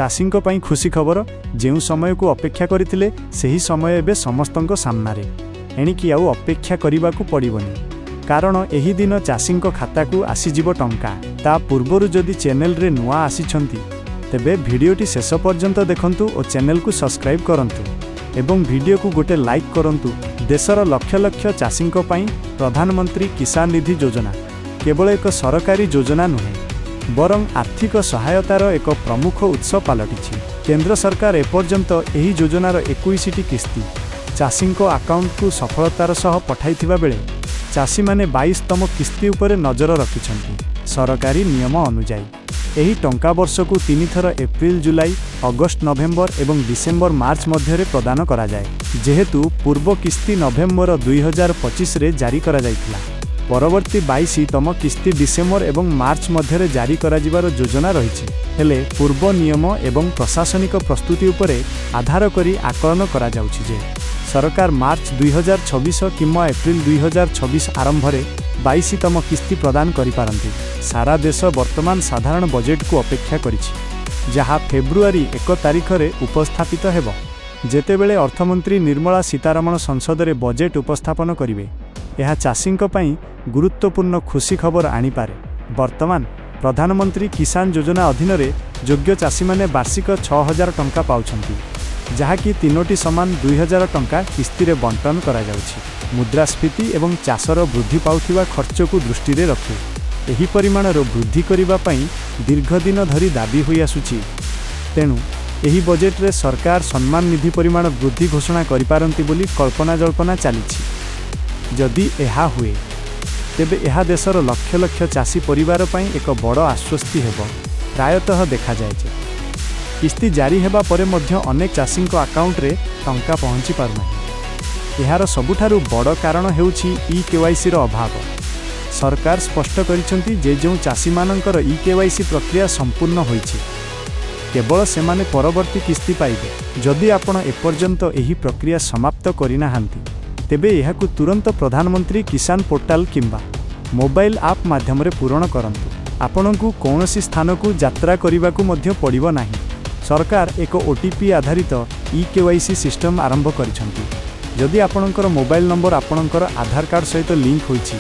चाषींको पई खुशी खबर जेउ समय को अपेक्षा करथिले सेही समय एबे समस्तंको सामनारे एणिकी आउ अपेक्षा करिबाकू पड़िबनी कारण एही दिन चाषींको खाताकू आसीजिबो टंका। ता पूर्वरु जदि चैनल रे नुआ आसीछंती तेबे भिडियोटी शेष पर्यंत देखंतु और चैनल को सब्सक्राइब करंतु एवं वीडियो को गोटे लाइक करंतु। देशर लक्ष लक्ष चाषींको पई प्रधानमंत्री किसान निधि योजना केवल एक सरकारी योजना नुहे बरं आर्थिक सहायतार एक प्रमुख उत्स पलटिछि। केंद्र सरकार एपर्यंत एही योजनार 21टी किस्ती चाषींको अकाउंट को सफलतार सह पठाइथिबा बेले चाषी माने 22तम किस्ती उपरे नजर रखिछन्ति। सरकारी नियम अनुसार एही टंका वर्ष को 3 थर एप्रिल जुलाई अगस्त नवेम्बर एवं डिसेम्बर मार्च मध्य प्रदान करा जाए जेहेतु पूर्व किस्ती नवेम्बर 2025 रे जारी करा जाइथिला। परवर्ती 22तम किस्ती डिसेम्बर एवं मार्च मध्य जारी करा जिबार योजना रहिछि। हेले पूर्व नियम एवं प्रशासनिक प्रस्तुति उपरे आधार करी आकलन करा जाउछि जे सरकार मार्च 2026 किंवा एप्रिल 2026 आरंभ रे 22तम किस्ती प्रदान करि पारंती। सारा देश वर्तमान साधारण बजेट को अपेक्षा करिछि जहा फेब्रुआरी 1 तारिख रे उपस्थापित हेबो जेतेबेले अर्थमंत्री निर्मला सीतारमण संसद रे बजेट उपस्थापन करिवे। यह चाषींको पई गुरुत्वपूर्ण खुशी खबर आनीपारे। वर्तमान प्रधानमंत्री किसान योजना अधीन रे योग्य चाषी माने वार्षिक 6000 टंका पाउछंती जहाँकि 3टी समान 2000 टंका किस्ती रे बंटन करा जाउछि। मुद्रास्फीति एवं चाषर वृद्धि पाउथिबा खर्च को दृष्टि रे रखि एही परिमाणर वृद्धि करिबा पई दीर्घ दिन धरी दाबी होई आसुछि। तेणु एही बजेट रे सरकार सम्मान निधि परिमाण वृद्धि घोषणा करि पारंती बोली कल्पना जल्पना चलिछि। जदि एहा हुए तेबे एहा देशर लक्ष लक्ष चाषी परिवार पई एक बड़ आश्वस्ति हेबो। प्रायतः देखा जाए जे किस्ती जारी हेबा परे मध्य अनेक चाषींको अकाउंट रे टंका पहुंची पारुनाही। एहार सबुठारु बड़ कारण हेउछि ई-केवाईसी रो अभाव। सरकार स्पष्ट करिसेंती जे जो चाषी मानकर ई-केवाईसी प्रक्रिया संपूर्ण होईछि केवल सेमाने परवर्ती किस्ती पाइबे। जदि आपण एपर्यंत एही प्रक्रिया समाप्त करिनाहांती तेबे एहाकु तुरंत प्रधानमंत्री किसान पोर्टाल किंबा मोबाइल ऐप माध्यम रे पूरण करंतु। आपणकु कौनसी स्थान को यात्रा करिबाकू मध्य पड़िबो नाही। सरकार एक ओटीपी आधारित ई-केवाईसी सिस्टम आरंभ करिसेंती। जदि आपणकर मोबाइल नंबर आपणकर आधार कार्ड सहित लिंक होईछि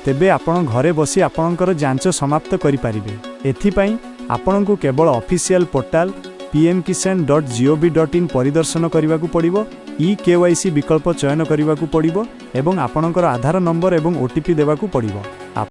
तेबे आपण घरे बसी आपणकर जांच समाप्त करि पारिबे। एथिपई आपणकु केवल ऑफिशियल पोर्टाल pmkisan.gov.in परिदर्शन करिबाकू पड़िबो। ई-केवाईसी विकल्प चयन करिबाकू पड़िबो एवं आपणकर आधार नंबर एवं ओटीपी देबाकू पड़िबो।